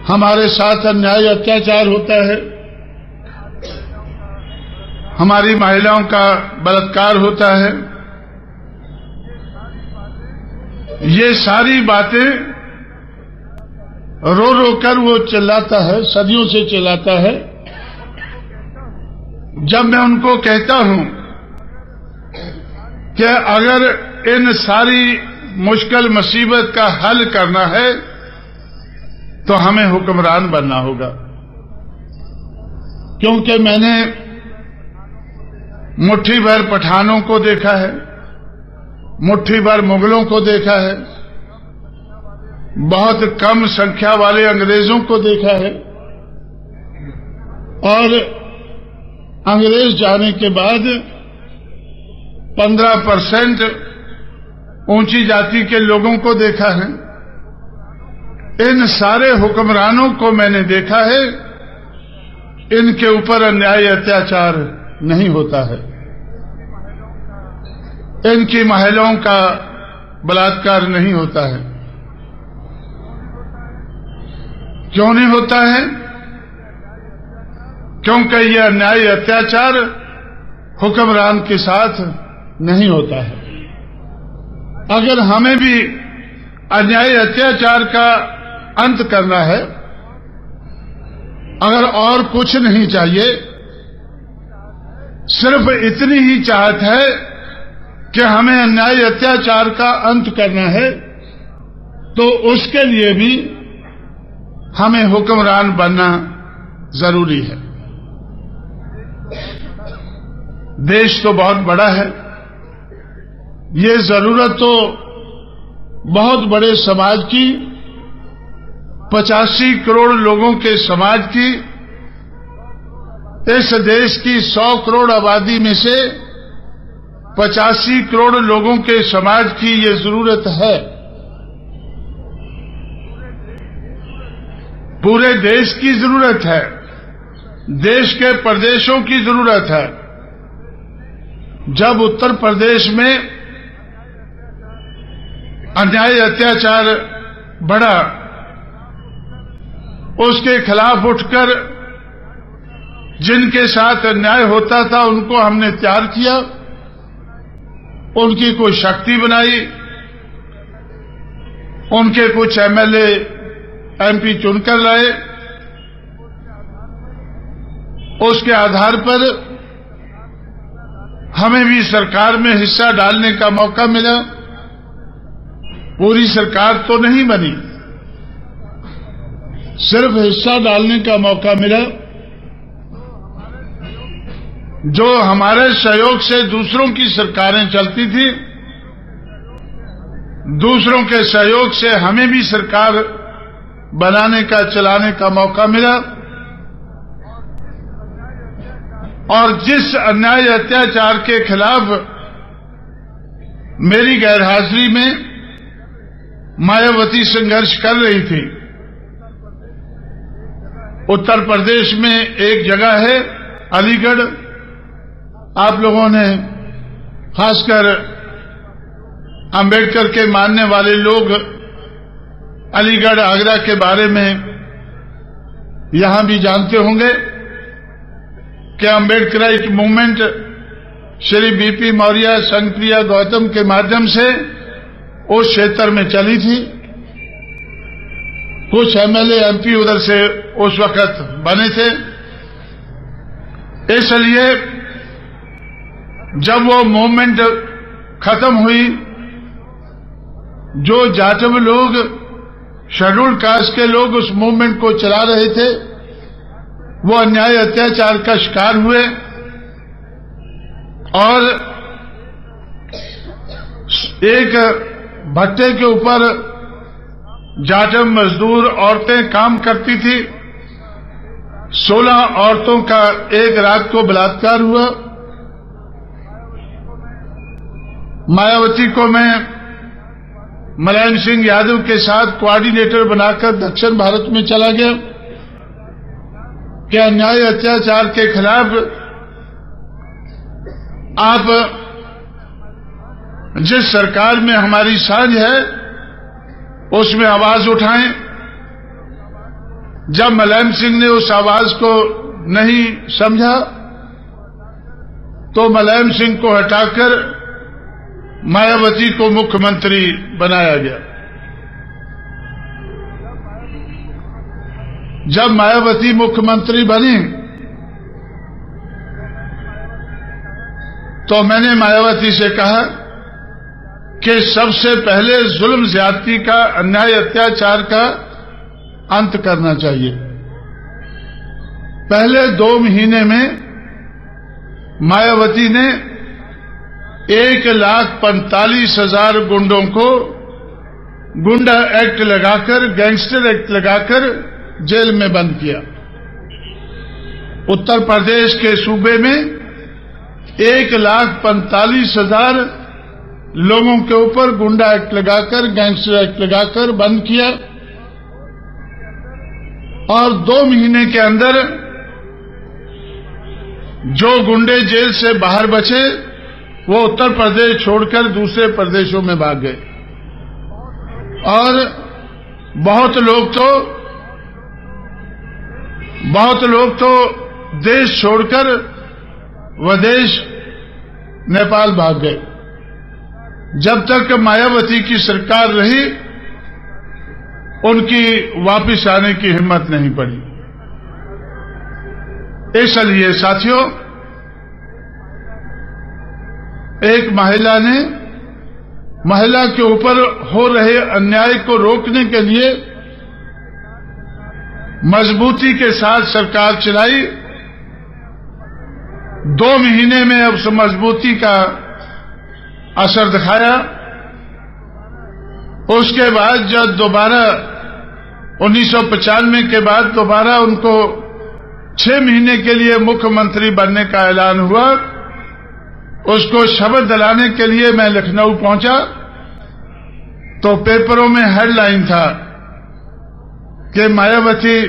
हमारे साथ अन्याय अत्याचार होता है, हमारी महिलाओं का बलात्कार होता है, ये सारी बातें रो रो कर वो चिल्लाता है, सदियों से चिल्लाता है। जब मैं उनको कहता हूं कि अगर इन सारी मुश्किल मुसीबत का हल करना है तो हमें हुक्मरान बनना होगा, क्योंकि मैंने मुट्ठी भर पठानों को देखा है, मुट्ठी भर मुगलों को देखा है, बहुत कम संख्या वाले अंग्रेजों को देखा है, और अंग्रेज जाने के बाद 15% ऊंची जाति के लोगों को देखा है। इन सारे हुक्मरानों को मैंने देखा है, इनके ऊपर अन्याय अत्याचार नहीं होता है, इनकी महिलाओं का बलात्कार नहीं होता है। क्यों नहीं होता है? क्योंकि यह अन्याय अत्याचार हुक्मरान के साथ नहीं होता है। अगर हमें भी अन्याय अत्याचार का अंत करना है, अगर और कुछ नहीं चाहिए, सिर्फ इतनी ही चाहत है कि हमें अन्याय अत्याचार का अंत करना है, तो उसके लिए भी हमें हुक्मरान बनना जरूरी है। देश तो बहुत बड़ा है, ये जरूरत तो बहुत बड़े समाज की, 85 करोड़ लोगों के समाज की, इस देश की 100 करोड़ आबादी में से 85 करोड़ लोगों के समाज की ये जरूरत है। पूरे देश की जरूरत है, देश के प्रदेशों की जरूरत है। जब उत्तर प्रदेश में अन्याय अत्याचार बढ़ा, उसके खिलाफ उठकर जिनके साथ अन्याय होता था उनको हमने तैयार किया, उनकी कोई शक्ति बनाई, उनके कुछ एमएलए एमपी चुनकर लाए, उसके आधार पर हमें भी सरकार में हिस्सा डालने का मौका मिला। पूरी सरकार तो नहीं बनी, सिर्फ हिस्सा डालने का मौका मिला। जो हमारे सहयोग से दूसरों की सरकारें चलती थी, दूसरों के सहयोग से हमें भी सरकार बनाने का, चलाने का मौका मिला। और जिस अन्याय अत्याचार के खिलाफ मेरी गैरहाजिरी में मायावती संघर्ष कर रही थी, उत्तर प्रदेश में एक जगह है अलीगढ़। आप लोगों ने, खासकर अंबेडकर के मानने वाले लोग, अलीगढ़ आगरा के बारे में यहां भी जानते होंगे कि अंबेडकराइट मूवमेंट श्री बीपी मौर्य, संगप्रिया गौतम के माध्यम से उस क्षेत्र में चली थी। कुछ एमएलए एमपी उधर से उस वक्त बने थे। इसलिए जब वो मूवमेंट खत्म हुई, जो जाटव लोग, शेड्यूल कास्ट के लोग उस मूवमेंट को चला रहे थे, वो अन्याय अत्याचार का शिकार हुए और एक भट्टे के ऊपर जाटव मजदूर औरतें काम करती थी। 16 औरतों का एक रात को बलात्कार हुआ। मायावती को मैं मुलायम सिंह यादव के साथ कोऑर्डिनेटर बनाकर दक्षिण भारत में चला गया कि अन्याय अत्याचार के खिलाफ आप जिस सरकार में हमारी साझ है उसमें आवाज उठाएं। जब मुलायम सिंह ने उस आवाज को नहीं समझा तो मुलायम सिंह को हटाकर मायावती को मुख्यमंत्री बनाया गया। जब मायावती मुख्यमंत्री बनी तो मैंने मायावती से कहा कि सबसे पहले जुल्म ज्यादती का, अन्याय अत्याचार का अंत करना चाहिए। पहले 2 महीने में मायावती ने 1,45,000 गुंडों को गुंडा एक्ट लगाकर, गैंगस्टर एक्ट लगाकर जेल में बंद किया। उत्तर प्रदेश के सूबे में 1,45,000 लोगों के ऊपर गुंडा एक्ट लगाकर, गैंगस्टर एक्ट लगाकर बंद किया और 2 महीने के अंदर जो गुंडे जेल से बाहर बचे वो उत्तर प्रदेश छोड़कर दूसरे प्रदेशों में भाग गए और बहुत लोग तो देश छोड़कर विदेश नेपाल भाग गए। जब तक मायावती की सरकार रही उनकी वापस आने की हिम्मत नहीं पड़ी। इसलिए साथियों, एक महिला के ऊपर हो रहे अन्याय को रोकने के लिए मजबूती के साथ सरकार चलाई। 2 महीने में अब उस मजबूती का असर दिखाया। उसके बाद जब दोबारा 1995 के बाद दोबारा उनको 6 महीने के लिए मुख्यमंत्री बनने का ऐलान हुआ, उसको शपथ दिलाने के लिए मैं लखनऊ पहुंचा तो पेपरों में हेडलाइन था कि मायावती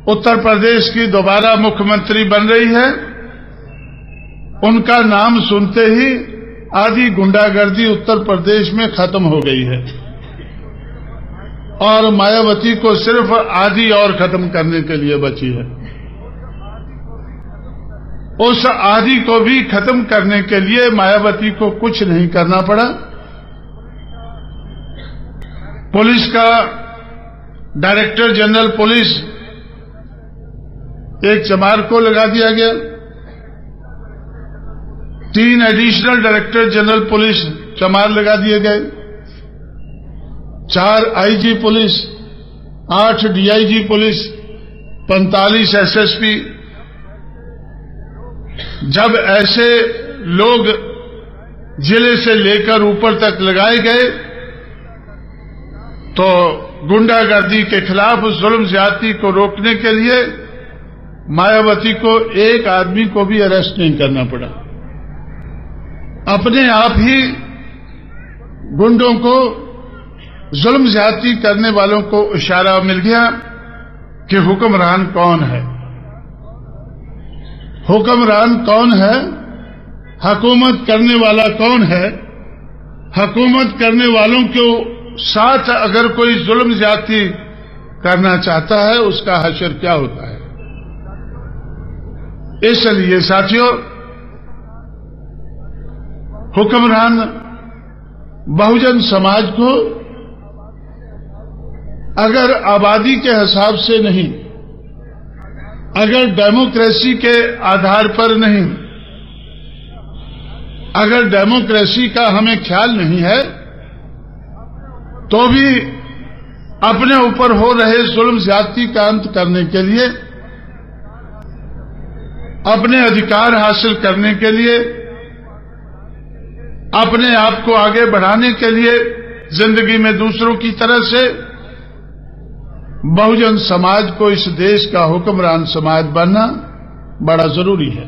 उत्तर प्रदेश की दोबारा मुख्यमंत्री बन रही है। उनका नाम सुनते ही आधी गुंडागर्दी उत्तर प्रदेश में खत्म हो गई है और मायावती को सिर्फ आधी और खत्म करने के लिए बची है। उस आधी को भी खत्म करने के लिए मायावती को कुछ नहीं करना पड़ा। पुलिस का डायरेक्टर जनरल पुलिस एक चमार को लगा दिया गया। 3 एडिशनल डायरेक्टर जनरल पुलिस चमार लगा दिए गए। 4 IG police, 8 DIG police, 45 SSP. जब ऐसे लोग जिले से लेकर ऊपर तक लगाए गए तो गुंडागर्दी के खिलाफ जुल्म ज्यादती को रोकने के लिए मायावती को एक आदमी को भी अरेस्ट नहीं करना पड़ा। अपने आप ही गुंडों को, जुल्म ज्यादती करने वालों को इशारा मिल गया कि हुक्मरान कौन है। हुक्मरान कौन है, हुकूमत करने वाला कौन है। हुकूमत करने वालों के साथ अगर कोई जुल्म ज्यादती करना चाहता है उसका हश्र क्या होता है। इसलिए साथियों, हुक्मरान बहुजन समाज को अगर आबादी के हिसाब से नहीं, अगर डेमोक्रेसी के आधार पर नहीं, अगर डेमोक्रेसी का हमें ख्याल नहीं है तो भी अपने ऊपर हो रहे जुल्म ज्यादती का अंत करने के लिए, अपने अधिकार हासिल करने के लिए, अपने आप को आगे बढ़ाने के लिए जिंदगी में दूसरों की तरह से बहुजन समाज को इस देश का हुक्मरान समाज बनना बड़ा जरूरी है।